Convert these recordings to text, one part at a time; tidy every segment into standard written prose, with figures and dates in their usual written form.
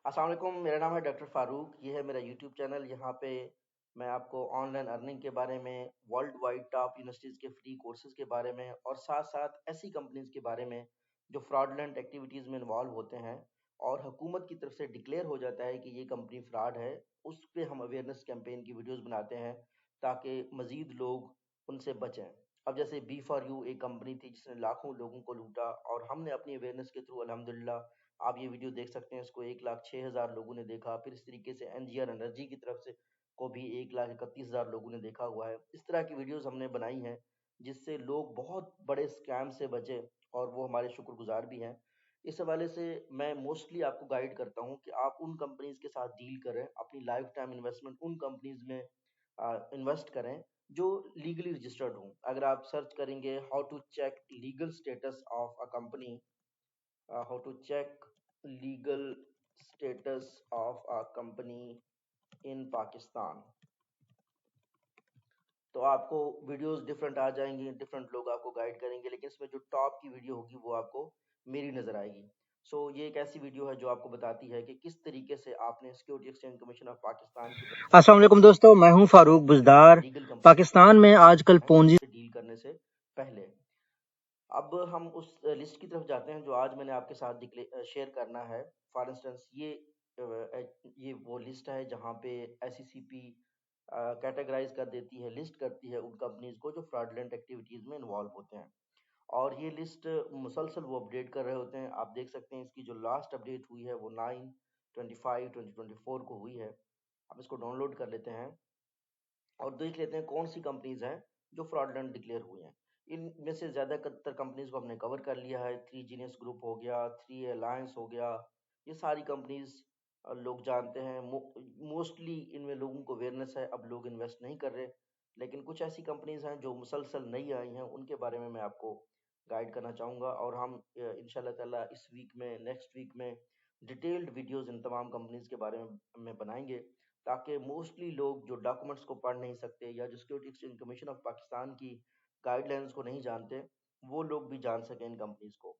السلام علیکم، میرا نام ہے ڈاکٹر فاروق. یہ ہے میرا یوٹیوب چینل. یہاں پہ میں آپ کو آن لائن ارننگ کے بارے میں، ورلڈ وائڈ ٹاپ یونیورسٹیز کے فری کورسز کے بارے میں، اور ساتھ ساتھ ایسی کمپنیز کے بارے میں جو فراڈلنٹ ایکٹیویٹیز میں انوالو ہوتے ہیں اور حکومت کی طرف سے ڈکلیئر ہو جاتا ہے کہ یہ کمپنی فراڈ ہے، اس پہ ہم اویئرنیس کیمپین کی ویڈیوز بناتے ہیں تاکہ مزید لوگ ان سے بچیں. اب جیسے بی فار یو ایک کمپنی تھی جس نے لاکھوں لوگوں کو لوٹا، اور ہم نے اپنی اویئرنیس کے تھرو الحمدللہ، آپ یہ ویڈیو دیکھ سکتے ہیں، اس کو 1,06,000 لوگوں نے دیکھا. پھر اس طریقے سے این جی آر انرجی کی طرف سے کو بھی 1,31,000 لوگوں نے دیکھا ہوا ہے. اس طرح کی ویڈیوز ہم نے بنائی ہیں جس سے لوگ بہت بڑے سکیم سے بچے، اور وہ ہمارے شکر گزار بھی ہیں. اس حوالے سے میں موسٹلی آپ کو گائیڈ کرتا ہوں کہ آپ ان کمپنیز کے ساتھ ڈیل کریں، اپنی life time investment in companies میں انویسٹ کریں جو لیگلی رجسٹرڈ ہوں. اگر آپ سرچ کریں گے how to check legal status of a company, how to check legal status of a company in Pakistan, تو آپ کو ویڈیوز ڈفرینٹ آ جائیں گی، ڈفرینٹ لوگ آپ کو گائیڈ کریں گے، لیکن اس میں جو ٹاپ کی ویڈیو ہوگی وہ آپ کو میری نظر آئے گی. یہ ایک ایسی ویڈیو ہے جو آپ کو بتاتی ہے کہ کس طریقے سے آپ نے security exchange commission of Pakistan کی طرف سے السلام علیکم دوستو، میں ہوں فاروق بزدار. لیگل کمپنیز کو پاکستان میں آج کل ان پونجی سے ڈیل کرنے سے پہلے. اب ہم اس لسٹ کی طرف جاتے ہیں جو آج میں نے آپ کے ساتھ شیئر کرنا ہے. فار انسٹنس یہ وہ لسٹ ہے جہاں پہ ایس سی سی پی کیٹیگرائز کر دیتی ہے، لسٹ کرتی ہے ان کمپنیز کو جو فراڈلنٹ ایکٹیویٹیز میں انوالو ہوتے ہیں، اور یہ لسٹ مسلسل وہ اپڈیٹ کر رہے ہوتے ہیں. آپ دیکھ سکتے ہیں اس کی جو لاسٹ اپڈیٹ ہوئی ہے وہ 9/25/2024 کو ہوئی ہے. آپ اس کو ڈاؤن لوڈ کر لیتے ہیں اور دیکھ لیتے ہیں کون سی کمپنیز ہیں جو فراڈلنٹ ڈکلیئر ہوئی ہیں. ان میں سے زیادہ تر کمپنیز کو ہم نے کور کر لیا ہے. 3 جینیس گروپ ہو گیا، 3 الائنس ہو گیا، یہ ساری کمپنیز لوگ جانتے ہیں. موسٹلی ان میں لوگوں کو اویئرنیس ہے، اب لوگ انویسٹ نہیں کر رہے. لیکن کچھ ایسی کمپنیز ہیں جو مسلسل نئی آئی ہیں، ان کے بارے میں آپ کو گائیڈ کرنا چاہوں گا، اور ہم انشاءاللہ تعالیٰ اس ویک میں، نیکسٹ ویک میں ڈیٹیلڈ ویڈیوز ان تمام کمپنیز کے بارے میں بنائیں گے، تاکہ موسٹلی لوگ جو ڈاکومنٹس کو پڑھ نہیں سکتے یا جو security exchange commission of Pakistan کی گائیڈ لائنس کو نہیں جانتے، وہ لوگ بھی جان سکیں ان کمپنیز کو.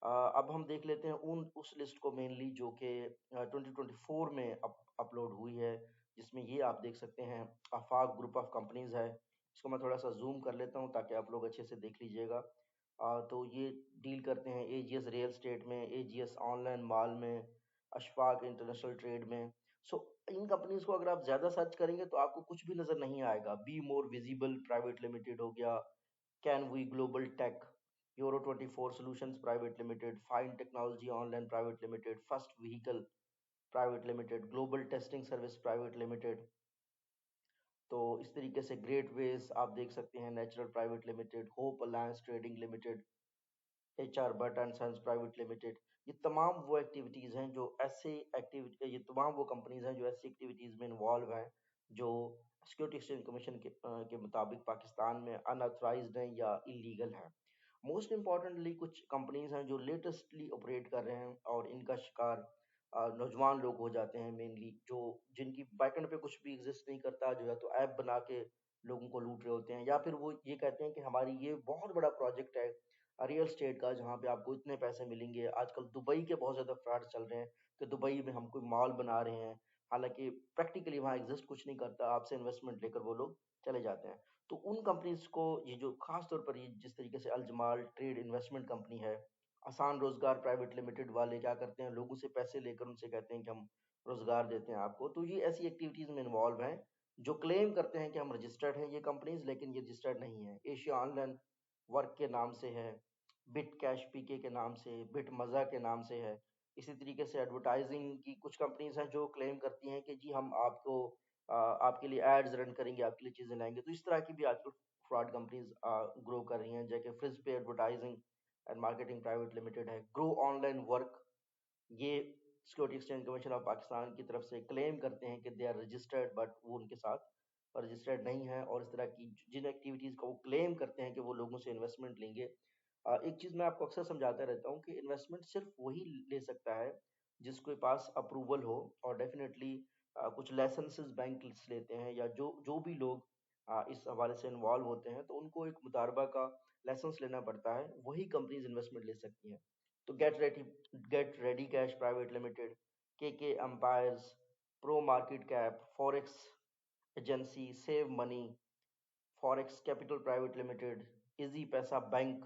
اب ہم دیکھ لیتے ہیں اس لسٹ کو مینلی جو کہ 2024 میں اپلوڈ ہوئی ہے، جس میں یہ آپ دیکھ سکتے ہیں آفاق گروپ آف کمپنیز ہے. اس کو میں تھوڑا سا زوم کر لیتا ہوں تاکہ آپ لوگ اچھے سے دیکھ لیجئے گا. تو یہ ڈیل کرتے ہیں اے جی ایس ریئل اسٹیٹ میں، اے جی ایس آن لائن مال میں، اشفاق انٹرنیشنل ٹریڈ میں. ان کمپنیز کو اگر آپ زیادہ سرچ کریں گے تو آپ کو کچھ بھی نظر نہیں آئے گا. Be more visible private limited ہو گیا، can we global tech, euro 24 solutions private limited, fine technology online private limited, first vehicle private limited, global testing service private limited. تو اس طریقے سے گریٹ ویز آپ دیکھ سکتے ہیں، Natural Private Limited, Hope Alliance Trading Limited, H R Butt and Sons Private Limited. یہ تمام وہ ایکٹیویٹیز ہیں جو یہ تمام وہ کمپنیز ہیں جو ایسی ایکٹیویٹیز میں انوالو ہیں جو سیکورٹی ایکسچینج کمیشن کے مطابق پاکستان میں ان آتھرائزڈ ہیں یا انلیگل ہیں. موسٹ امپورٹنٹلی کچھ کمپنیز ہیں جو لیٹسٹلی آپریٹ کر رہے ہیں، اور ان کا شکار نوجوان لوگ ہو جاتے ہیں مینلی، جن کی بیک اینڈ پہ کچھ بھی ایگزسٹ نہیں کرتا، جو ہے تو ایپ بنا کے لوگوں کو لوٹ رہے ہوتے ہیں، یا پھر وہ یہ کہتے ہیں کہ ہماری یہ بہت بڑا پروجیکٹ ہے ریئل اسٹیٹ کا جہاں پہ آپ کو اتنے پیسے ملیں گے. آج کل دبئی کے بہت زیادہ فراڈ چل رہے ہیں کہ دبئی میں ہم کوئی مال بنا رہے ہیں، حالانکہ پریکٹیکلی وہاں ایگزسٹ کچھ نہیں کرتا، آپ سے انویسٹمنٹ لے کر وہ لوگ چلے جاتے ہیں. تو ان کمپنیز کو یہ جو خاص طور پر یہ جس طریقے سے الجمال ٹریڈ انویسٹمنٹ کمپنی ہے، آسان روزگار پرائیویٹ لمیٹڈ والے کیا کرتے ہیں، لوگوں سے پیسے لے کر ان سے کہتے ہیں کہ ہم روزگار دیتے ہیں آپ کو. تو یہ ایسی ایکٹیویٹیز میں انوالو ہیں جو کلیم کرتے ہیں کہ ہم رجسٹرڈ ہیں یہ کمپنیز، لیکن یہ رجسٹرڈ نہیں ہیں. ایشیا آن لائن ورک کے نام سے ہے، بٹ کیش پی کے نام سے، بٹ مزہ کے نام سے ہے. اسی طریقے سے ایڈورٹائزنگ کی کچھ کمپنیز ہیں جو کلیم کرتی ہیں کہ جی ہم آپ کو آپ کے لیے ایڈز رن کریں گے، آپ کے لیے چیزیں لائیں گے. تو اس طرح کی بھی آج کل فراڈ کمپنیز گرو کر رہی ہیں، جیسے فرز پے advertising and marketing private limited ہے، گرو آن لائن ورک. یہ security exchange commission of Pakistan کی طرف سے کلیم کرتے ہیں کہ دے آر رجسٹرڈ، بٹ وہ ان کے ساتھ رجسٹرڈ نہیں ہے. اور اس طرح کی جن ایکٹیویٹیز کو وہ کلیم کرتے ہیں کہ وہ لوگوں سے انویسٹمنٹ لیں گے. ایک چیز میں آپ کو اکثر سمجھاتا رہتا ہوں کہ انویسٹمنٹ صرف وہی لے سکتا ہے جس کے پاس اپروول ہو، اور ڈیفینیٹلی کچھ لائسنسز بینک لیتے ہیں، یا جو بھی لوگ اس حوالے سے انوالو ہوتے ہیں تو ان کو ایک مطالبہ کا لائسنس لینا پڑتا ہے، وہی کمپنیز انویسٹمنٹ لے سکتی ہیں. تو Get Ready Cash Private Limited, KK Empires, Pro Market Cap, Forex Agency, Save Money, Forex Capital Private Limited, Easy Paisa Bank,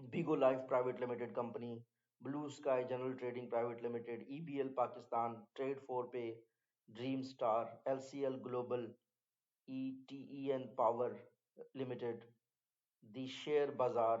Bigo Life Private Limited Company, Blue Sky General Trading Private Limited, EBL Pakistan, Trade 4Pay, Dream Star, LCL Global, ETEN Power Limited, The Share Bazaar,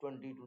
20 to